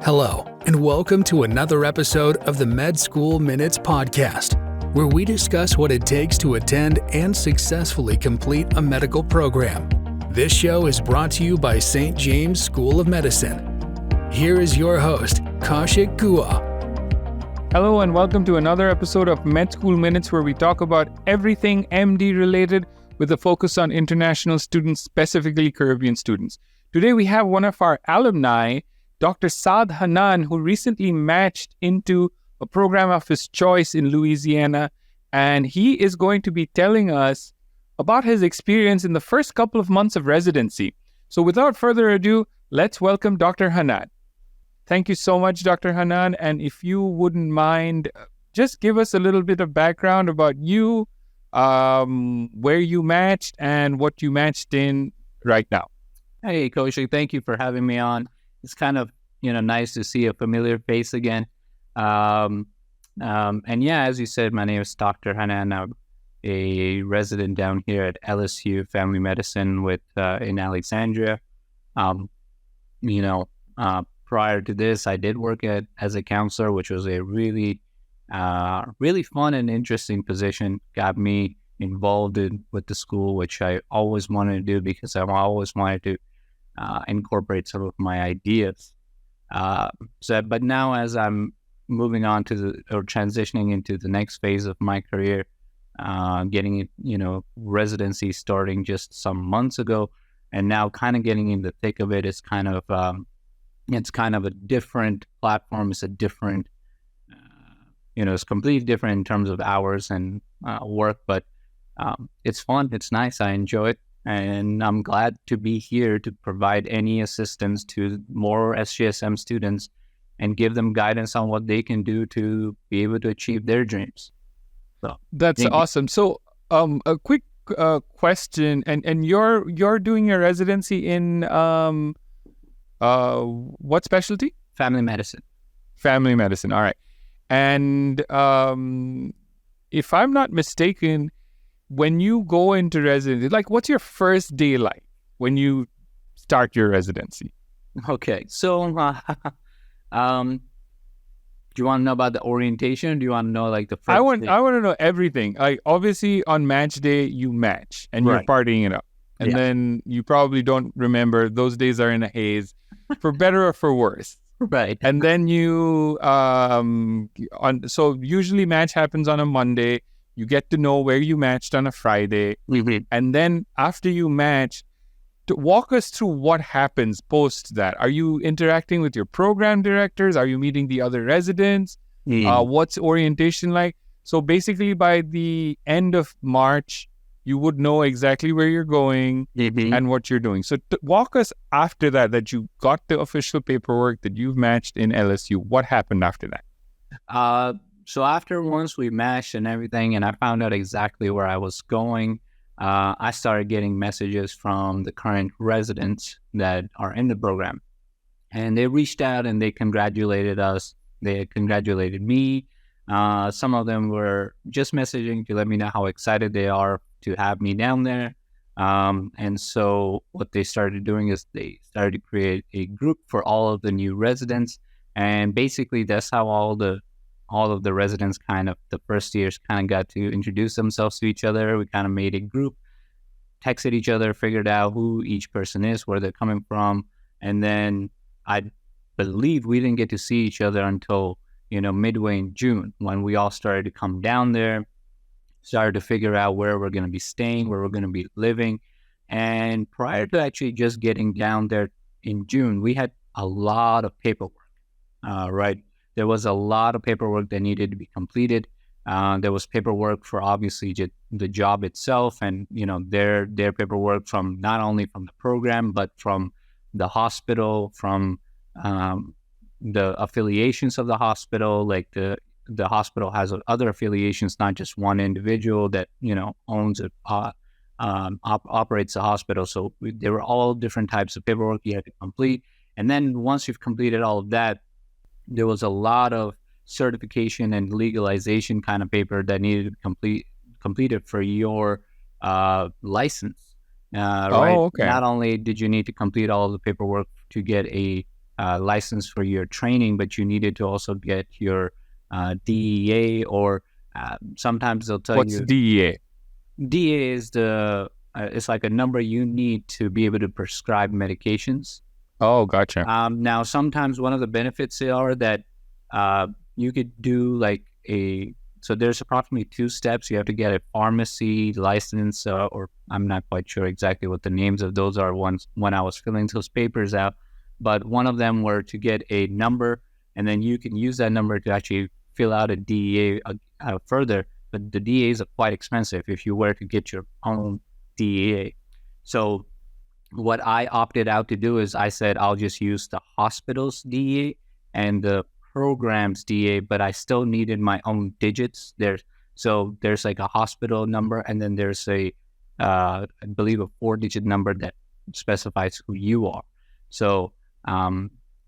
Hello, and welcome to another episode of the Med School Minutes podcast, where we discuss what it takes to attend and successfully complete a medical program. This show is brought to you by St. James School of Medicine. Here is your host, Kaushik Gua. Hello, and welcome to another episode of Med School Minutes, where we talk about everything MD related with a focus on international students, specifically Caribbean students. Today we have one of our alumni, Dr. Saad Hanan, who recently matched into a program of his choice in Louisiana, and he is going to be telling us about his experience in the first couple of months of residency. So without further ado, let's welcome Dr. Hanan. Thank you so much, Dr. Hanan, and if you wouldn't mind, just give us a little bit of background about you, where you matched, and what you matched in right now. Hey, Kaushik, thank you for having me on. It's kind of, nice to see a familiar face again. And yeah, as you said, my name is Dr. Hanan. I'm a resident down here at LSU Family Medicine in Alexandria. Prior to this, I did work as a counselor, which was a really fun and interesting position. Got me involved with the school, which I always wanted to do because I always wanted to incorporate some of my ideas. But now, as I'm moving on transitioning into the next phase of my career, getting residency starting just some months ago, and now kind of getting in the thick of it is kind of a different platform. It's a different, it's completely different in terms of hours and work, but it's fun. It's nice. I enjoy it. And I'm glad to be here to provide any assistance to more SGSM students and give them guidance on what they can do to be able to achieve their dreams. So that's awesome. So a quick question, and you're doing your residency in what specialty? Family medicine. Family medicine. All right. And if I'm not mistaken, when you go into residency, what's your first day like when you start your residency? Okay, so do you want to know about the orientation? Or do you want to know the first? I want to know everything. Obviously, on match day you match and you're partying it up, and then you probably don't remember. Those days are in a haze, for better or for worse. Right. And then so usually match happens on a Monday. You get to know where you matched on a Friday. Mm-hmm. And then after you match, walk us through what happens post that. Are you interacting with your program directors? Are you meeting the other residents? What's orientation like? So basically by the end of March, you would know exactly where you're going and what you're doing. So walk us after that you got the official paperwork, that you've matched in LSU. What happened after that? So after once we matched and everything, and I found out exactly where I was going, I started getting messages from the current residents that are in the program. And they reached out and they congratulated us. They congratulated me. Some of them were just messaging to let me know how excited they are to have me down there. And so what they started doing is they started to create a group for all of the new residents. And basically that's how all of the residents the first years got to introduce themselves to each other. We kind of made a group, texted each other, figured out who each person is, where they're coming from. And then I believe we didn't get to see each other until, midway in June, when we all started to come down there, started to figure out where we're going to be staying, where we're going to be living. And prior to actually just getting down there in June, we had a lot of paperwork, right? There was a lot of paperwork that needed to be completed. There was paperwork for obviously the job itself, and their paperwork from not only from the program but from the hospital, from the affiliations of the hospital. Like the hospital has other affiliations, not just one individual that owns it, operates the hospital. So there were all different types of paperwork you had to complete. And then once you've completed all of that, there was a lot of certification and legalization kind of paper that needed to be completed for your license. Right? Oh, okay. Not only did you need to complete all of the paperwork to get a license for your training, but you needed to also get your DEA, or sometimes they'll tell What's you DEA? DEA is it's like a number you need to be able to prescribe medications. Oh, gotcha. Now, sometimes one of the benefits are that you could do like so there's approximately 2 steps. You have to get a pharmacy license, or I'm not quite sure exactly what the names of those are when I was filling those papers out. But one of them were to get a number, and then you can use that number to actually fill out a DEA further. But the DEAs are quite expensive if you were to get your own DEA. So what I opted out to do is I said I'll just use the hospital's DEA and the program's DEA, but I still needed my own digits. There's like a hospital number, and then there's I believe a 4-digit number that specifies who you are. So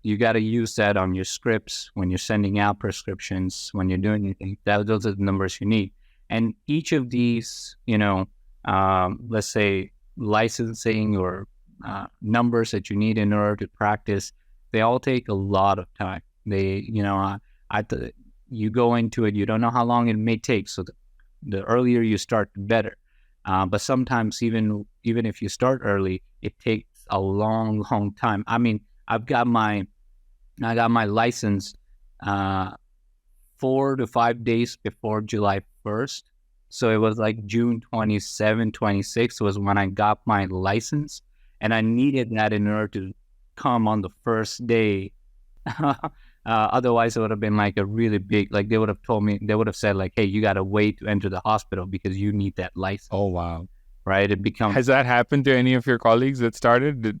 you got to use that on your scripts when you're sending out prescriptions, when you're doing anything. Those are the numbers you need. And each of these, let's say licensing or numbers that you need in order to practice, they all take a lot of time. You go into it, you don't know how long it may take. So the earlier you start, the better. But sometimes even if you start early, it takes a long, long time. I mean, I got my license 4 to 5 days before July 1st. So it was like June 27, 26 was when I got my license. And I needed that in order to come on the first day. Otherwise, it would have been like a really big, like they would have said like, hey, you got to wait to enter the hospital because you need that license. Oh, wow. Right? Has that happened to any of your colleagues that started?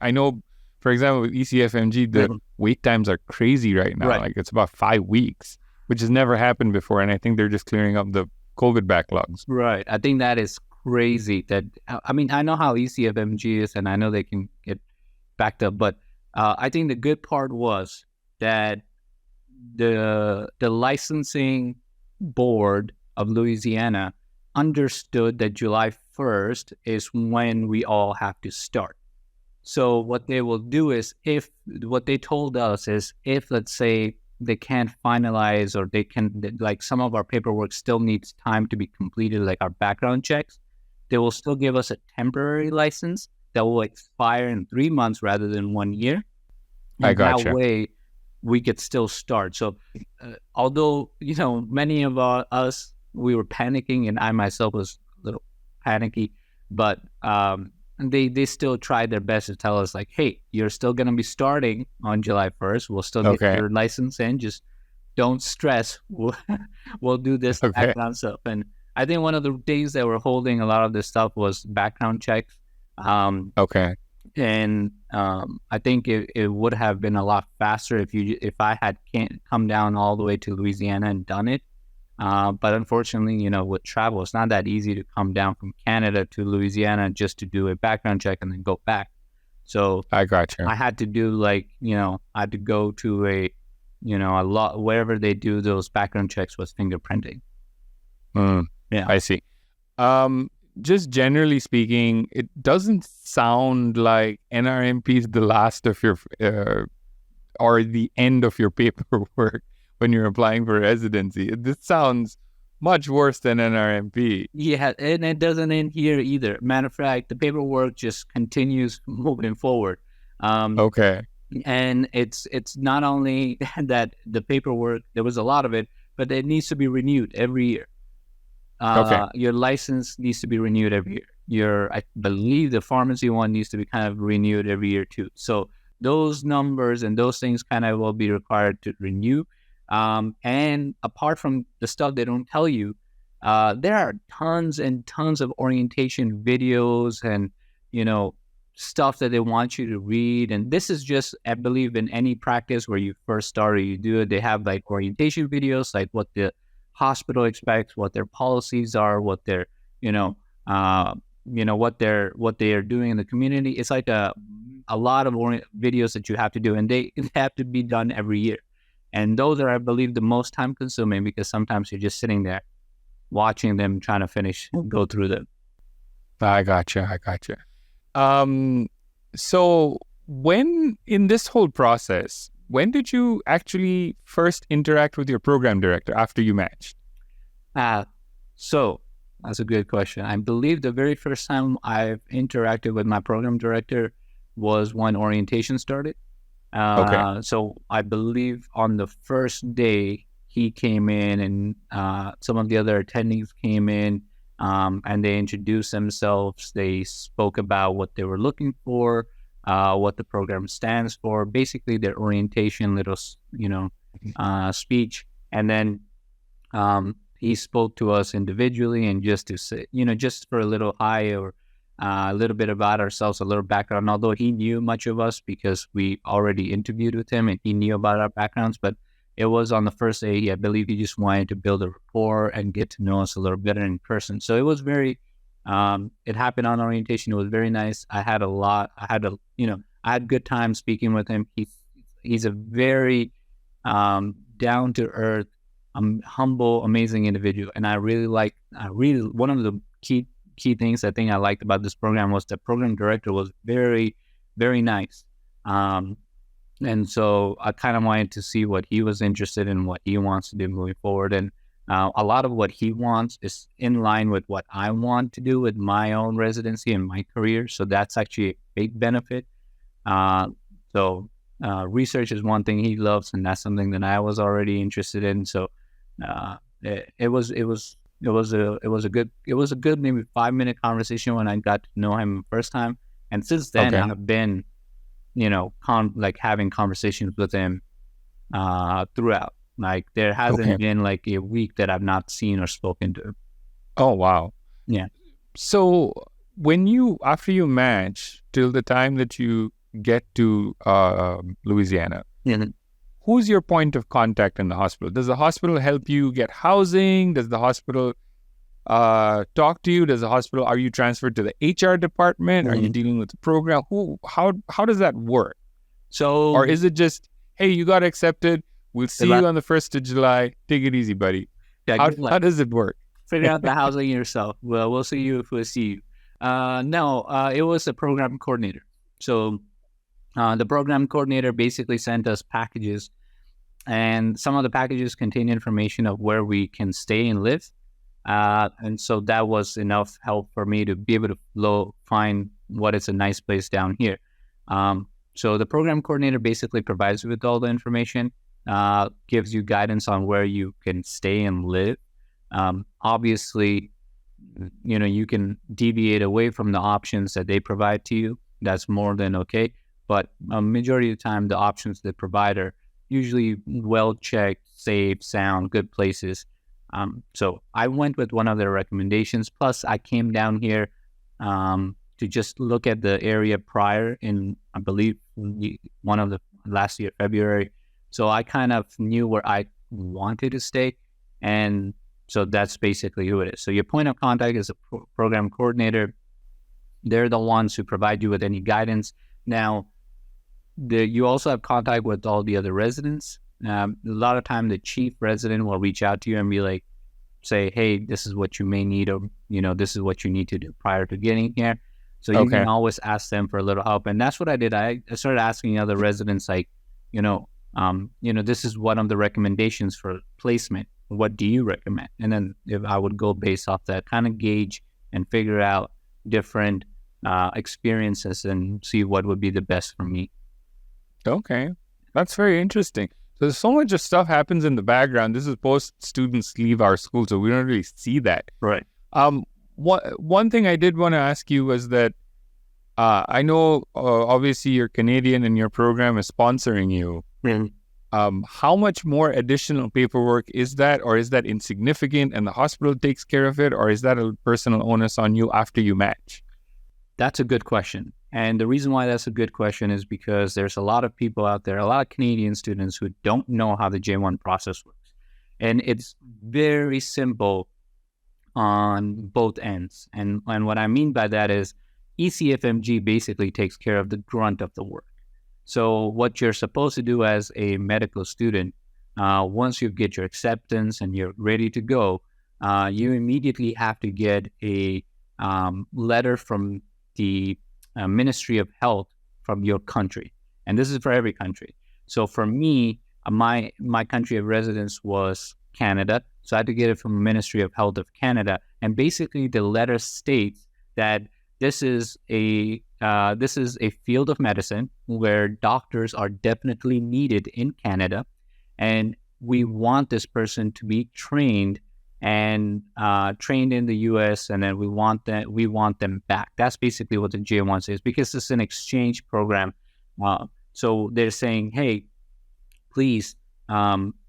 I know, for example, with ECFMG, the wait times are crazy right now. Right. Like it's about 5 weeks, which has never happened before. And I think they're just clearing up the COVID backlogs. Right. I think that is crazy. I know how ECFMG is, and I know they can get backed up, but I think the good part was that the licensing board of Louisiana understood that July 1st is when we all have to start. So what they will do is, what they told us is, if let's say they can't finalize, or like some of our paperwork still needs time to be completed, like our background checks, they will still give us a temporary license that will expire in 3 months rather than 1 year. And that way we could still start. So although, many of us, we were panicking, and I myself was a little panicky, but they still tried their best to tell us like, hey, you're still going to be starting on July 1st. We'll still get your license in. Just don't stress. We'll do this background stuff. And I think one of the days that were holding a lot of this stuff was background checks. And I think it would have been a lot faster if I had come down all the way to Louisiana and done it. But unfortunately, with travel, it's not that easy to come down from Canada to Louisiana just to do a background check and then go back. So I got you. I had to do I had to go to a lot wherever they do those background checks was fingerprinting. Yeah, I see. Just generally speaking, it doesn't sound like NRMP is the last of your or the end of your paperwork when you're applying for residency. This sounds much worse than NRMP. Yeah, and it doesn't end here either. Matter of fact, the paperwork just continues moving forward. And it's not only that the paperwork, there was a lot of it, but it needs to be renewed every year. Your license needs to be renewed every year. I believe the pharmacy one needs to be kind of renewed every year too. So those numbers and those things kind of will be required to renew. And apart from the stuff they don't tell you, there are tons and tons of orientation videos and, stuff that they want you to read. And this is just, I believe, in any practice where you first start or you do it, they have like orientation videos, like what the hospital expects, what their policies are, what they're, what they are doing in the community. It's like a lot of videos that you have to do, and they have to be done every year. And those are, I believe, the most time consuming, because sometimes you're just sitting there watching them trying to finish and go through them. I gotcha. So when in this whole process, when did you actually first interact with your program director after you matched? So that's a good question. I believe the very first time I've interacted with my program director was when orientation started. Okay. So I believe on the first day he came in and some of the other attendees came in and they introduced themselves. They spoke about what they were looking for, what the program stands for, basically their orientation, speech. And then he spoke to us individually and just to say, just for a little hi or a little bit about ourselves, a little background, although he knew much of us because we already interviewed with him and he knew about our backgrounds. But it was on the first day, I believe he just wanted to build a rapport and get to know us a little better in person. So it was very, it happened on orientation. It was very nice. I had good time speaking with him. He's a very down to earth, humble, amazing individual. And one of the key things I think I liked about this program was the program director was very, very nice. And so I kind of wanted to see what he was interested in, what he wants to do moving forward. And a lot of what he wants is in line with what I want to do with my own residency and my career. So that's actually a big benefit. So research is one thing he loves, and that's something that I was already interested in. So it was a good maybe 5-minute conversation when I got to know him first time, and since then I've been having conversations with him throughout. Like there hasn't been like a week that I've not seen or spoken to him. Oh wow. Yeah. So after you match till the time that you get to Louisiana, who's your point of contact in the hospital? Does the hospital help you get housing? Does the hospital talk to you? Are you transferred to the HR department? Are you dealing with the program? How does that work? So, or is it just, hey, you got accepted. We'll see you on the 1st of July. Take it easy, buddy. Yeah, how does it work? Figure out the housing yourself. Well, we'll see you if we see you. No, it was a program coordinator. So the program coordinator basically sent us packages, and some of the packages contain information of where we can stay and live. And so that was enough help for me to be able to find what is a nice place down here. So the program coordinator basically provides you with all the information, gives you guidance on where you can stay and live. Obviously, you can deviate away from the options that they provide to you. That's more than okay. But a majority of the time, the options they provide are usually well-checked, safe, sound, good places. So I went with one of their recommendations. Plus, I came down here to just look at the area prior in, I believe, one of the last year, February. So I kind of knew where I wanted to stay. And so that's basically who it is. So your point of contact is a program coordinator. They're the ones who provide you with any guidance. Now, you also have contact with all the other residents. A lot of time the chief resident will reach out to you and say, hey, this is what you may need, or, this is what you need to do prior to getting here. So you can always ask them for a little help. And that's what I did. I started asking other residents, like, this is one of the recommendations for placement. What do you recommend? And then if I would go based off that, kind of gauge and figure out different experiences and see what would be the best for me. Okay. That's very interesting. So so much of stuff happens in the background. This is post students leave our school, so we don't really see that. Right. One thing I did want to ask you was that I know obviously you're Canadian and your program is sponsoring you. Mm-hmm. How much more additional paperwork is that, or is that insignificant and the hospital takes care of it, or is that a personal onus on you after you match? That's a good question. And the reason why that's a good question is because there's a lot of people out there, a lot of Canadian students who don't know how the J1 process works. And it's very simple on both ends. And what I mean by that is ECFMG basically takes care of the grunt of the work. So what you're supposed to do as a medical student, once you get your acceptance and you're ready to go, you immediately have to get a letter from the Ministry of Health from your country. And this is for every country. So for me, my country of residence was Canada. So I had to get it from the Ministry of Health of Canada. And basically the letter states that this is a field of medicine where doctors are definitely needed in Canada. And we want this person to be trained and trained in the U.S. and then we want them back. That's basically what the J1 says, because it's an exchange program. So they're saying, hey, please,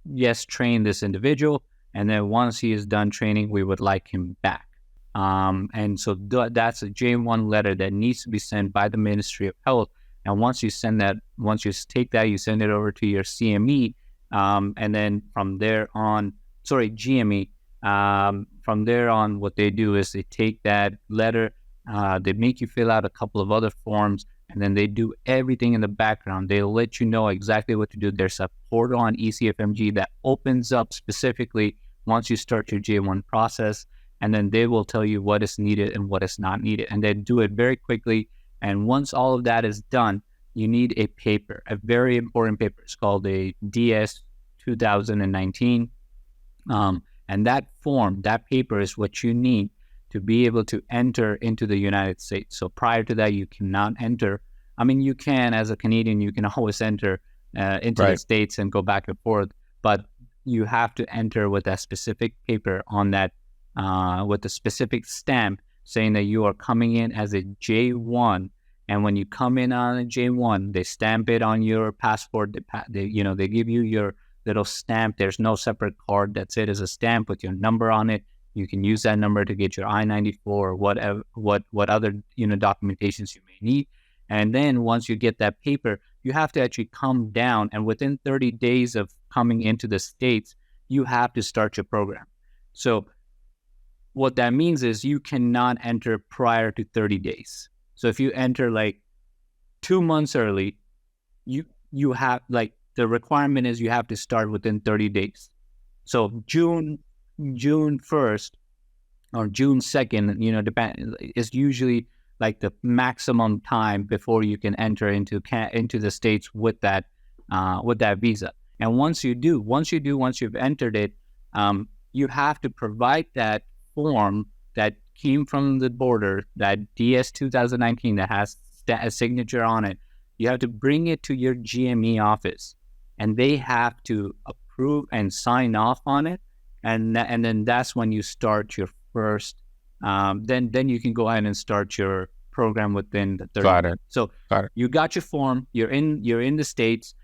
yes, train this individual, and then once he is done training, we would like him back. And so that's a J1 letter that needs to be sent by the Ministry of Health. And once you take that, you send it over to your CME, and then from there on, GME. From there on, what they do is they take that letter, they make you fill out a couple of other forms, and then they do everything in the background. They'll let you know exactly what to do. There's a portal on ECFMG that opens up specifically once you start your J1 process, and then they will tell you what is needed and what is not needed, and they do it very quickly. And once all of that is done, you need a paper, a very important paper. It's called a DS 2019. And that form, that paper is what you need to be able to enter into the United States. So prior to that, you cannot enter. I mean, you can, as a Canadian, you can always enter into the States and go back and forth, but you have to enter with that specific paper on that, with a specific stamp saying that you are coming in as a J1. And when you come in on a J1, they stamp it on your passport. They give you your little stamp. There's no separate card. That's it, as a stamp with your number on it. You can use that number to get your I-94 or whatever, what other documentations you may need. And then once you get that paper, you have to actually come down, and within 30 days of coming into the States, you have to start your program. So what that means is you cannot enter prior to 30 days. So if you enter like 2 months early, you have, like, the requirement is you have to start within 30 days. So June 1st or June 2nd, is usually like the maximum time before you can enter into the States with that visa. And once you've entered it, you have to provide that form that came from the border, that DS 2019 that has a signature on it. You have to bring it to your GME office, and they have to approve and sign off on it. And then that's when you start your first, then you can go ahead and start your program within the 30 Got days. it. So you got your form, you're in the States.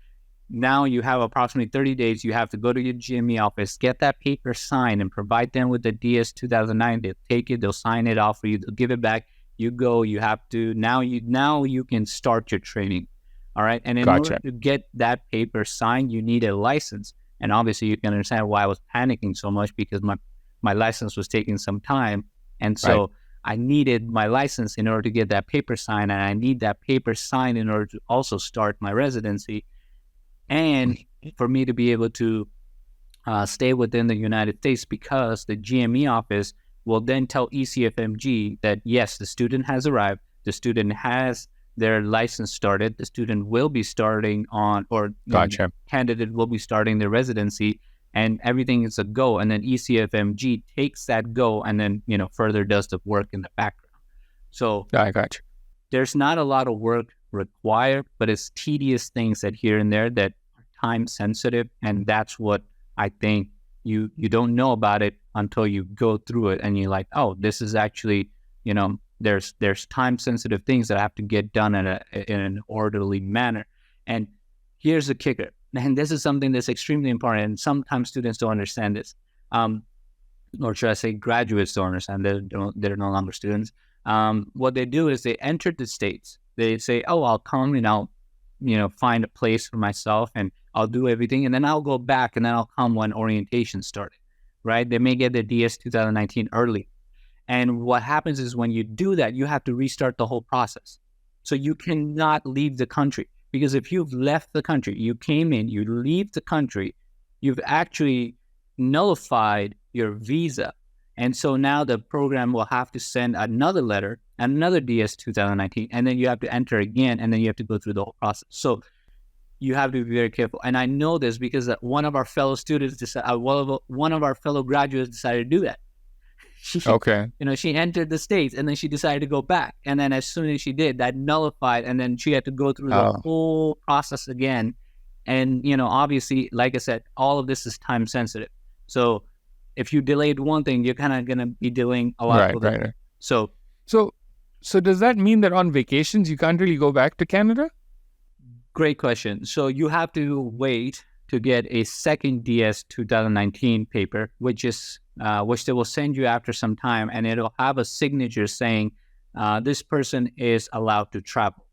Now you have approximately 30 days. You have to go to your GME office, get that paper signed, and provide them with the DS 2009. They'll take it, they'll sign it off for you, they'll give it back. You go, you have to, now you can start your training. All right. And in order to get that paper signed, you need a license. And obviously you can understand why I was panicking so much, because my license was taking some time. And so I needed my license in order to get that paper signed. And I need that paper signed in order to also start my residency. And for me to be able to stay within the United States, because the GME office will then tell ECFMG that, yes, the student has arrived, the student has their license started, the student will be starting on, or the candidate will be starting their residency, and everything is a go. And then ECFMG takes that go and then, further does the work in the background. So I got you. There's not a lot of work required, but it's tedious things that here and there that are time sensitive. And that's what I think you don't know about it until you go through it and you're like, oh, this is actually, there's time sensitive things that have to get done in an orderly manner. And here's the kicker. And this is something that's extremely important. And sometimes students don't understand this. Or should I say graduates don't understand. They're no longer students. What they do is they enter the States. They say, oh, I'll come and I'll, find a place for myself and I'll do everything. And then I'll go back and then I'll come when orientation started, right? They may get their DS 2019 early. And what happens is when you do that, you have to restart the whole process. So you cannot leave the country, because if you've left the country, you came in, you leave the country, you've actually nullified your visa. And so now the program will have to send another letter and another DS 2019, and then you have to enter again, and then you have to go through the whole process. So you have to be very careful. And I know this because one of our fellow students decided, one of our fellow graduates decided to do that. Okay. She entered the States and then she decided to go back. And then as soon as she did, that nullified, and then she had to go through the whole process again. And, obviously, like I said, all of this is time sensitive. So if you delayed one thing, you're kind of going to be delaying a lot of things. Right. So does that mean that on vacations, you can't really go back to Canada? Great question. So you have to wait to get a second DS 2019 paper, which they will send you after some time, and it'll have a signature saying this person is allowed to travel.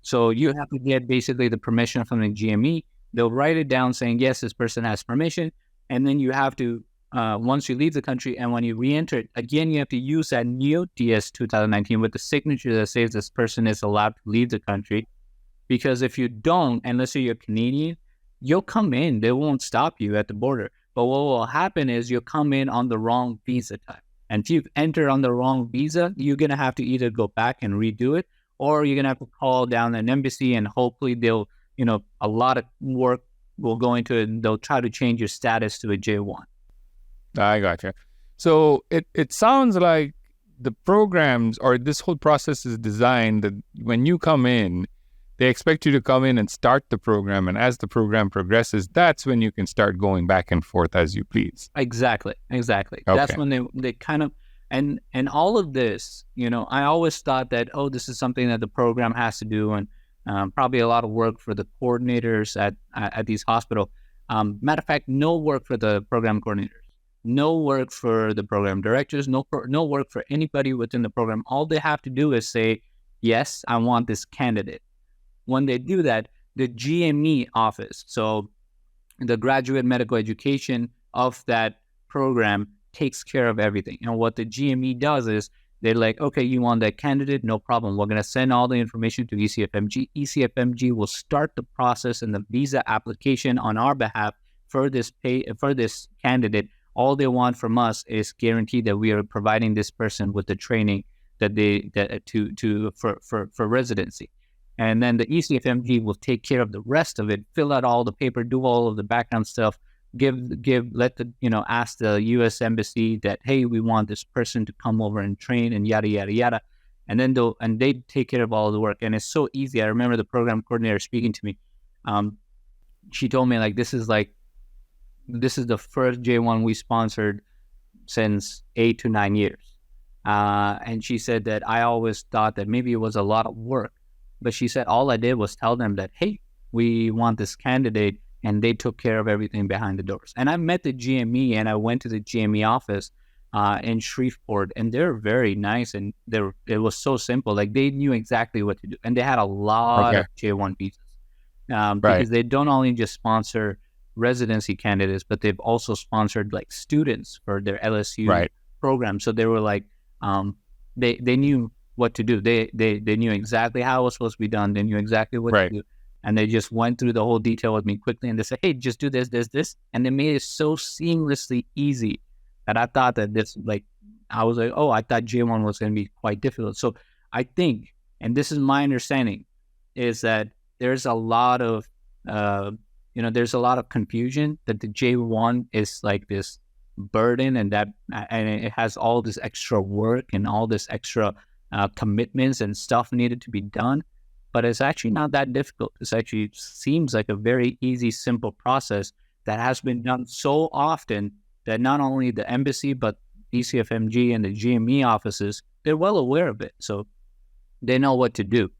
So you have to get basically the permission from the GME. They'll write it down saying, yes, this person has permission. And then you have to, once you leave the country and when you re-enter it, again, you have to use that new DS 2019 with the signature that says this person is allowed to leave the country. Because if you don't, unless you're Canadian, you'll come in. They won't stop you at the border. But what will happen is you'll come in on the wrong visa type. And if you've entered on the wrong visa, you're going to have to either go back and redo it, or you're going to have to call down an embassy, and hopefully they'll, a lot of work will go into it, and they'll try to change your status to a J1. I gotcha. So it sounds like the programs or this whole process is designed that when you come in, they expect you to come in and start the program. And as the program progresses, that's when you can start going back and forth as you please. Exactly. Okay. That's when they kind of, and all of this, I always thought that, this is something that the program has to do, and probably a lot of work for the coordinators at these hospitals. Matter of fact, no work for the program coordinators, no work for the program directors, no work for anybody within the program. All they have to do is say, yes, I want this candidate. When they do that, the GME office, so the graduate medical education of that program, takes care of everything. And what the GME does is they're like, okay, you want that candidate? No problem. We're going to send all the information to ECFMG. ECFMG will start the process and the visa application on our behalf for this candidate. All they want from us is guarantee that we are providing this person with the training for residency. And then the ECFMG will take care of the rest of it, fill out all the paper, do all of the background stuff, ask the U.S. Embassy that, hey, we want this person to come over and train and yada, yada, yada. And then they take care of all of the work. And it's so easy. I remember the program coordinator speaking to me. She told me, this is the first J1 we sponsored since 8 to 9 years. And she said that I always thought that maybe it was a lot of work. But she said, all I did was tell them that, hey, we want this candidate, and they took care of everything behind the doors. And I met the GME, and I went to the GME office in Shreveport, and they're very nice, and it was so simple. They knew exactly what to do. And they had a lot of J1 visas because they don't only just sponsor residency candidates, but they've also sponsored students for their LSU program. So they were they knew what to do. They knew exactly how it was supposed to be done. They knew exactly what to do. And they just went through the whole detail with me quickly. And they said, hey, just do this, this, this. And they made it so seamlessly easy that I thought that I was like, I thought J1 was going to be quite difficult. So I think, and this is my understanding, is that there's a lot of, there's a lot of confusion that the J1 is this burden, and it has all this extra work and all this extra commitments and stuff needed to be done, but it's actually not that difficult. It actually seems like a very easy, simple process that has been done so often that not only the embassy, but ECFMG and the GME offices, they're well aware of it. So they know what to do.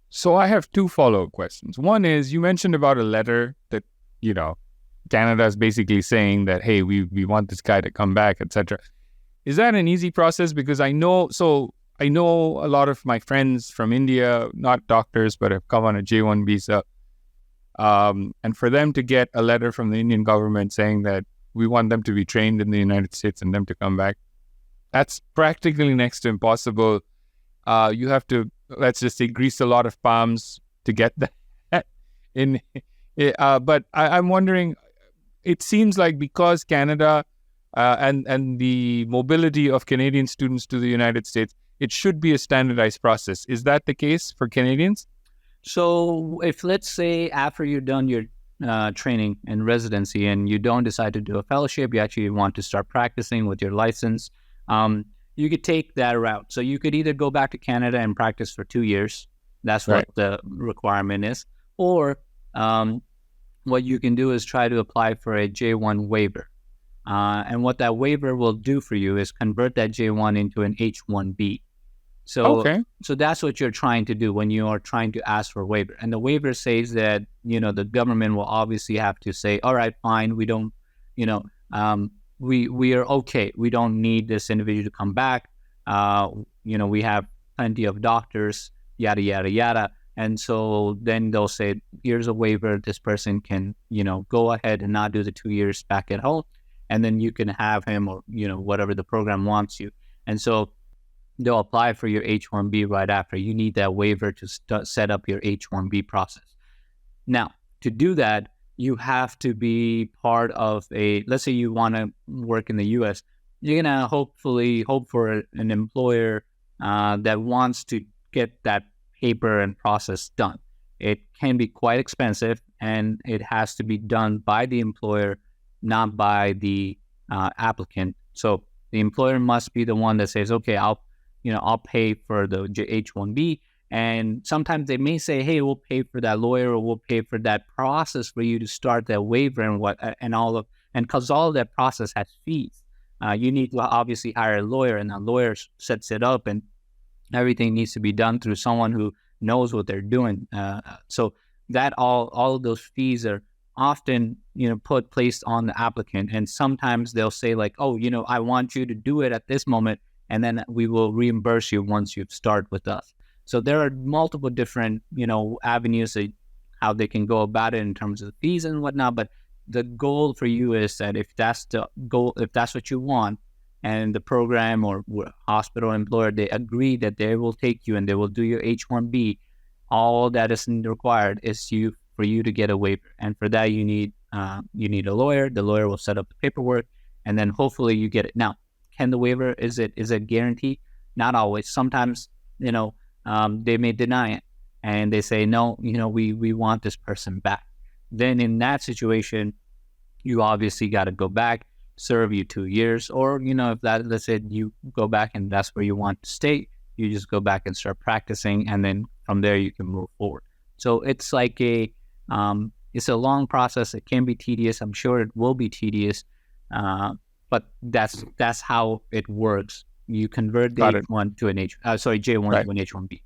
So I have two follow-up questions. One is, you mentioned about a letter that, Canada is basically saying that, hey, we want this guy to come back, etc. Is that an easy process? Because I know a lot of my friends from India, not doctors, but have come on a J1 visa. And for them to get a letter from the Indian government saying that we want them to be trained in the United States and them to come back, that's practically next to impossible. You have to, let's just say, grease a lot of palms to get that in. But I'm wondering, it seems like because Canada and the mobility of Canadian students to the United States, it should be a standardized process. Is that the case for Canadians? So if, let's say, after you're done your training and residency and you don't decide to do a fellowship, you actually want to start practicing with your license, you could take that route. So you could either go back to Canada and practice for 2 years. That's what the requirement is. Or what you can do is try to apply for a J1 waiver. And what that waiver will do for you is convert that J1 into an H1B. So that's what you're trying to do when you are trying to ask for a waiver. And the waiver says that, the government will obviously have to say, all right, fine, we don't, we are okay. We don't need this individual to come back. We have plenty of doctors, yada, yada, yada. And so then they'll say, here's a waiver. This person can, go ahead and not do the 2 years back at home. And then you can have him or, whatever the program wants you. And so they'll apply for your H-1B right after. You need that waiver to set up your H-1B process. Now, to do that, you have to be part of let's say you want to work in the U.S., you're going to hopefully hope for an employer that wants to get that paper and process done. It can be quite expensive, and it has to be done by the employer, not by the applicant. So the employer must be the one that says, okay, I'll pay for the H-1B. And sometimes they may say, hey, we'll pay for that lawyer, or we'll pay for that process for you to start that waiver and because all of that process has fees. You need to obviously hire a lawyer, and a lawyer sets it up, and everything needs to be done through someone who knows what they're doing. So that all of those fees are often, placed on the applicant. And sometimes they'll say like, oh, I want you to do it at this moment, and then we will reimburse you once you start with us. So there are multiple different, avenues how they can go about it in terms of fees and whatnot. But the goal for you is that if that's the goal, if that's what you want, and the program or hospital employer, they agree that they will take you and they will do your H-1B, all that is required is for you to get a waiver. And for that, you need a lawyer. The lawyer will set up the paperwork, and then hopefully you get it. Now, can the waiver, is it guaranteed? Not always. Sometimes, they may deny it, and they say, no, we want this person back. Then in that situation, you obviously got to go back, serve you 2 years, or, if that, let's say you go back and that's where you want to stay, you just go back and start practicing, and then from there you can move forward. So it's like it's a long process. It can be tedious. I'm sure it will be tedious, but that's how it works. You convert the H1 to an J1 to an H1B.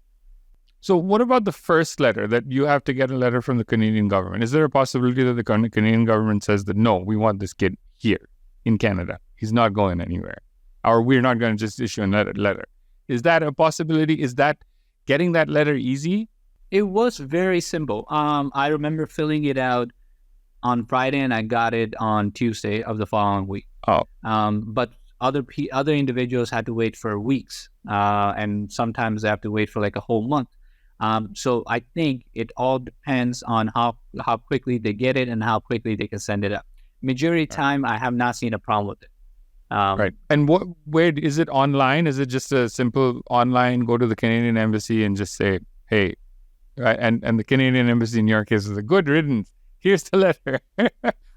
So what about the first letter, that you have to get a letter from the Canadian government? Is there a possibility that the Canadian government says that, no, we want this kid here in Canada. He's not going anywhere. Or we're not going to just issue a letter. Is that a possibility? Is that getting that letter easy? It was very simple. I remember filling it out on Friday, and I got it on Tuesday of the following week. But other individuals had to wait for weeks, and sometimes they have to wait for like a whole month. So I think it all depends on how quickly they get it and how quickly they can send it up. Majority of the time, I have not seen a problem with it. Right. And where is it online? Is it just a simple online, go to the Canadian Embassy and just say, hey, right? And the Canadian Embassy in your case is a good riddance. Here's the letter.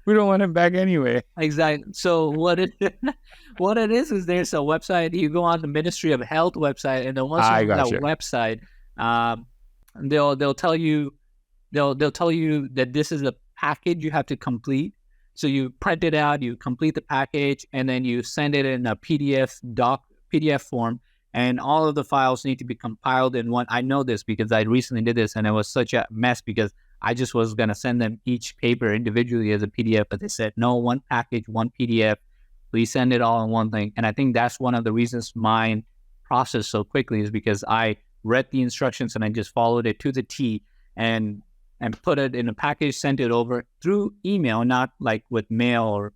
We don't want him back anyway. Exactly. So what it is there's a website. You go on the Ministry of Health website, and then once you're on that website, they'll tell you that this is a package you have to complete. So you print it out, you complete the package, and then you send it in a PDF form, and all of the files need to be compiled in one. I know this because I recently did this, and it was such a mess because I just was going to send them each paper individually as a PDF, but they said, no, one package, one PDF, please send it all in one thing. And I think that's one of the reasons mine processed so quickly, is because I read the instructions and I just followed it to the T and put it in a package, sent it over through email, not like with mail or,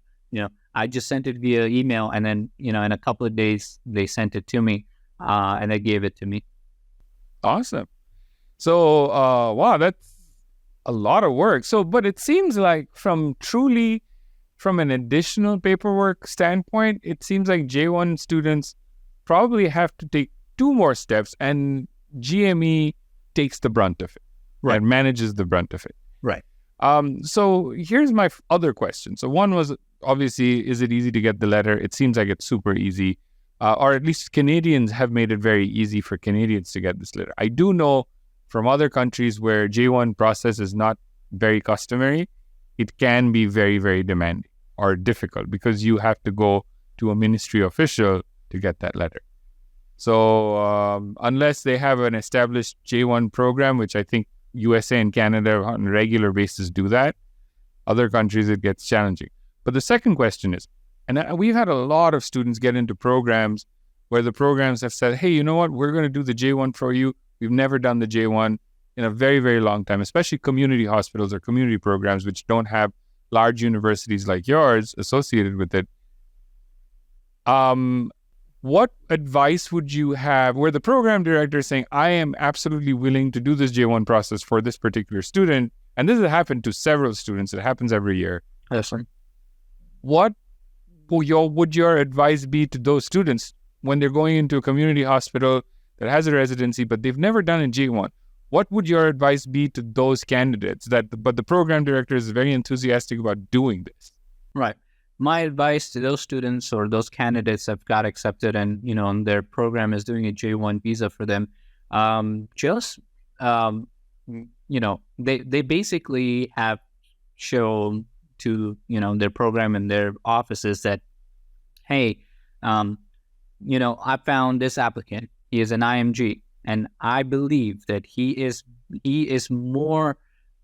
I just sent it via email, and then, in a couple of days, they sent it to me, and they gave it to me. Awesome. So, wow, that's a lot of work. So, but it seems like from from an additional paperwork standpoint, it seems like J1 students probably have to take 2 more steps, and GME takes the brunt of it, right, and manages the brunt of it. right. So here's my other question. So one was, obviously, is it easy to get the letter? It seems like it's super easy, or at least Canadians have made it very easy for Canadians to get this letter. I do know from other countries where J1 process is not very customary, it can be very, very demanding or difficult because you have to go to a ministry official to get that letter. So unless they have an established J1 program, which I think USA and Canada on a regular basis do that, other countries it gets challenging. But the second question is, and we've had a lot of students get into programs where the programs have said, hey, you know what, we're going to do the J1 for you. We've never done the J1 in a very, very long time, especially community hospitals or community programs which don't have large universities like yours associated with it. What advice would you have where the program director is saying, I am absolutely willing to do this J1 process for this particular student, and this has happened to several students, it happens every year. Yes, sir. What would your advice be to those students when they're going into a community hospital that has a residency, but they've never done a J1? What would your advice be to those candidates but the program director is very enthusiastic about doing this? Right. My advice to those students or those candidates that got accepted and, and their program is doing a J1 visa for them, they basically have shown to, their program and their offices that, hey, I found this applicant. He is an IMG, and I believe that he is more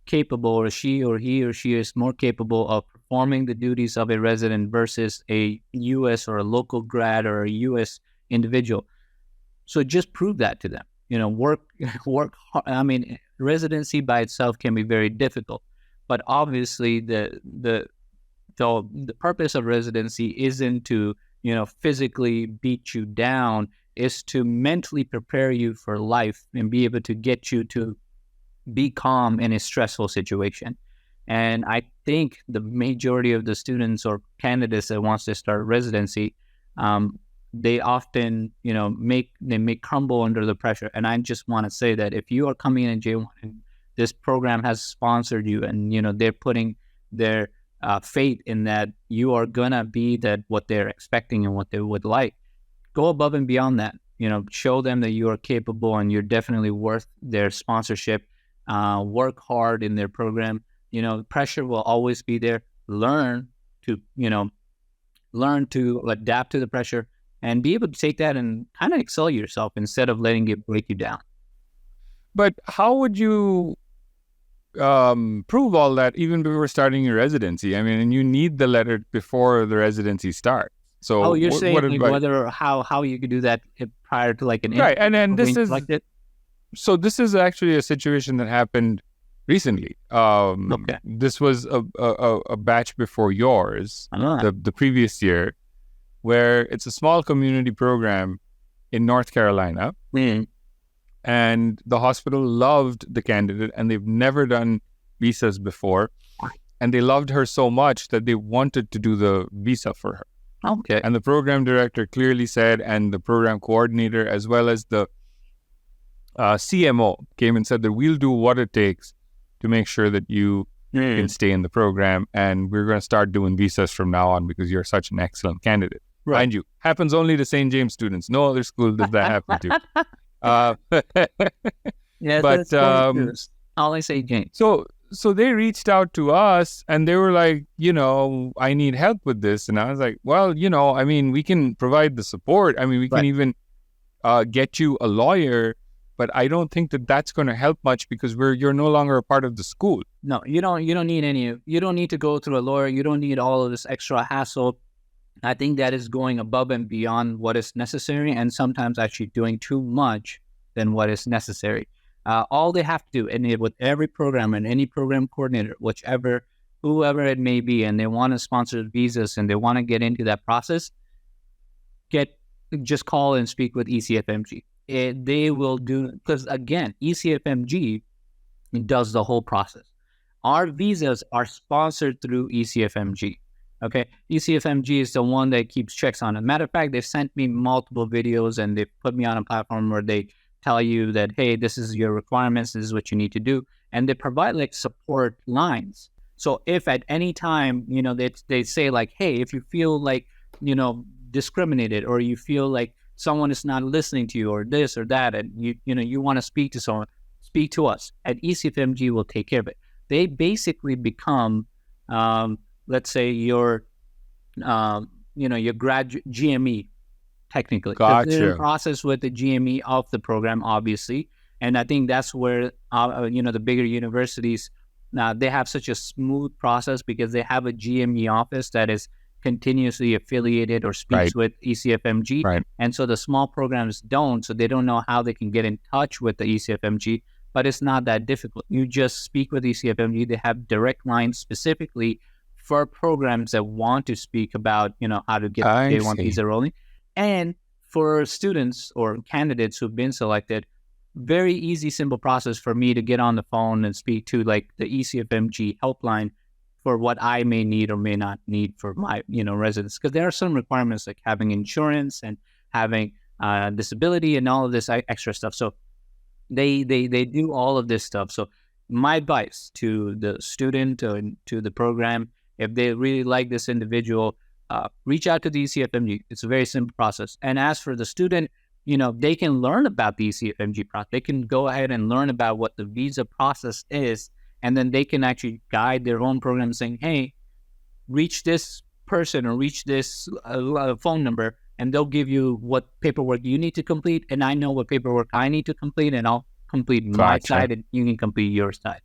capable, or he or she is more capable of performing the duties of a resident versus a U.S. or a local grad or a U.S. individual. So just prove that to them. Work hard. I mean, residency by itself can be very difficult, but obviously the purpose of residency isn't to physically beat you down. Is to mentally prepare you for life and be able to get you to be calm in a stressful situation. And I think the majority of the students or candidates that wants to start residency, they often, they crumble under the pressure. And I just want to say that if you are coming in J1 and this program has sponsored you and, they're putting their faith in that you are going to be what they're expecting and what they would like, go above and beyond that. Show them that you are capable and you're definitely worth their sponsorship. Work hard in their program. Pressure will always be there. Learn to adapt to the pressure and be able to take that and kind of excel yourself instead of letting it break you down. But how would you prove all that even before starting your residency? I mean, and you need the letter before the residency starts. So you're saying how you could do that prior to like an right, and this is selected? So this is actually a situation that happened recently. Okay. This was a batch before yours, the previous year, where it's a small community program in North Carolina, and the hospital loved the candidate, and they've never done visas before, and they loved her so much that they wanted to do the visa for her. Okay. And the program director clearly said, and the program coordinator as well as the CMO came and said that we'll do what it takes to make sure that you can stay in the program, and we're going to start doing visas from now on because you're such an excellent candidate. Right. Mind you, happens only to St. James students. No other school does that happen to. Yeah, but only St. James. So they reached out to us and they were like, I need help with this. And I was like, well, I mean, we can provide the support. I mean, we can even get you a lawyer, but I don't think that that's going to help much because you're no longer a part of the school. No, you don't need to go through a lawyer. You don't need all of this extra hassle. I think that is going above and beyond what is necessary, and sometimes actually doing too much than what is necessary. All they have to do, and with every program and any program coordinator, whoever it may be, and they want to sponsor visas and they want to get into that process, just call and speak with ECFMG. They will do, because again, ECFMG does the whole process. Our visas are sponsored through ECFMG. Okay, ECFMG is the one that keeps checks on it. Matter of fact, they've sent me multiple videos and they've put me on a platform where they tell you that, hey, this is your requirements, this is what you need to do. And they provide like support lines. So if at any time, they say like, hey, if you feel like, discriminated, or you feel like someone is not listening to you or this or that, and you want to speak to someone, speak to us. At ECFMG will take care of it. They basically become, let's say your graduate GME, technically. Gotcha. They're in process with the GME of the program, obviously. And I think that's where, the bigger universities, they have such a smooth process because they have a GME office that is continuously affiliated or speaks with ECFMG. Right. And so the small programs don't, so they don't know how they can get in touch with the ECFMG, but it's not that difficult. You just speak with ECFMG. They have direct lines specifically for programs that want to speak about, how to get the Day 1 visa rolling. And for students or candidates who've been selected, very easy, simple process for me to get on the phone and speak to like the ECFMG helpline for what I may need or may not need for my, residents. Because there are some requirements like having insurance and having disability and all of this extra stuff. So they do all of this stuff. So my advice to the student or to the program, if they really like this individual, reach out to the ECFMG. It's a very simple process. And as for the student, they can learn about the ECFMG process. They can go ahead and learn about what the visa process is, and then they can actually guide their own program saying, hey, reach this person or reach this phone number, and they'll give you what paperwork you need to complete. And I know what paperwork I need to complete, and I'll complete my side, and you can complete your side.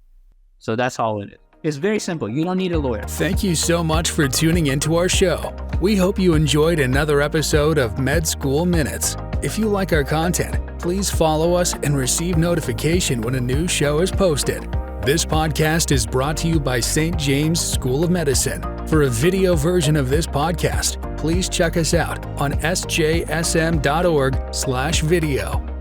So that's all it is. It's very simple. You don't need a lawyer. Thank you so much for tuning into our show. We hope you enjoyed another episode of Med School Minutes. If you like our content, please follow us and receive notification when a new show is posted. This podcast is brought to you by St. James School of Medicine. For a video version of this podcast, please check us out on sjsm.org/video.